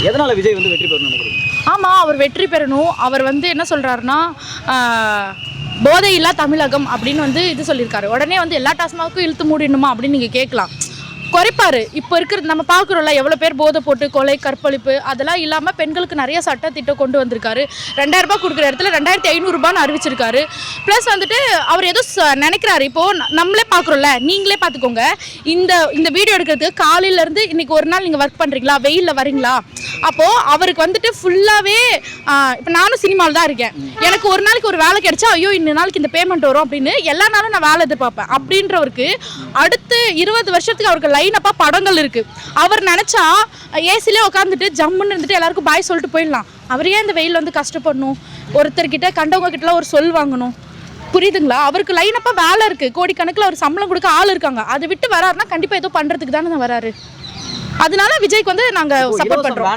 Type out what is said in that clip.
எதனால விஜய் வந்து வெற்றி பெறணும்னு நினைக்கிறீங்க? ஆமாம், அவர் வெற்றி பெறணும். அவர் வந்து என்ன சொல்கிறாருன்னா, போதையில்லா தமிழகம் அப்படின்னு வந்து இது சொல்லியிருக்காரு. உடனே வந்து எல்லா டாஸ்மாக்கும் இழுத்து மூடிடணுமா அப்படின்னு நீங்கள் கேட்கலாம். குறைப்பாரு. இப்போ இருக்கிறது நம்ம பார்க்குறோம்ல, எவ்வளோ பேர் போதை போட்டு கொலை கற்பழிப்பு அதெல்லாம் இல்லாமல் பெண்களுக்கு நிறைய சட்டத்திட்டம் கொண்டு வந்திருக்காரு. 2000 ரூபாய் கொடுக்குற இடத்துல 2500 அறிவிச்சிருக்காரு. ப்ளஸ் வந்துட்டு அவர் ஏதோ நினைக்கிறாரு. இப்போது நம்மளே பார்க்குறோம்ல, நீங்களே பார்த்துக்கோங்க. இந்த வீடியோ எடுக்கிறதுக்கு காலையிலேருந்து இன்றைக்கி ஒரு நாள் நீங்கள் ஒர்க் பண்ணுறீங்களா, வெயிலில் வரீங்களா, அப்போது அவருக்கு வந்துட்டு ஃபுல்லாகவே இப்போ நானும் சினிமாவில் தான் இருக்கேன். எனக்கு ஒரு நாளைக்கு ஒரு வேலை கிடைச்சா ஐயோ இந்த நாளைக்கு இந்த பேமெண்ட் வரும் அப்படின்னு எல்லா நாளும் நான் வேலை எதிர்பார்ப்பேன். அப்படின்றவருக்கு அடுத்து 20 வருஷத்துக்கு அவருக்கு லைனப்பாக படங்கள் இருக்குது. அவர் நினச்சா ஏசிலே உட்காந்துட்டு ஜம்முன்னு இருந்துட்டு எல்லாருக்கும் பாய் சொல்லிட்டு போயிடலாம். அவர் ஏன் இந்த வெயில் வந்து கஷ்டப்படணும்? ஒருத்தர்கிட்ட கண்டவங்க கிட்டலாம் ஒரு சொல் வாங்கணும். புரியுதுங்களா? அவருக்கு லைனப்பாக வேலை இருக்குது, கோடிக்கணக்கில் அவர் சம்பளம் கொடுக்க ஆள் இருக்காங்க. அதை விட்டு வராருன்னா கண்டிப்பாக ஏதோ பண்ணுறதுக்கு தானே வராரு. அதனால விஜய்க்கு வந்து நாங்கள் சப்போர்ட் பண்ணுறோம்.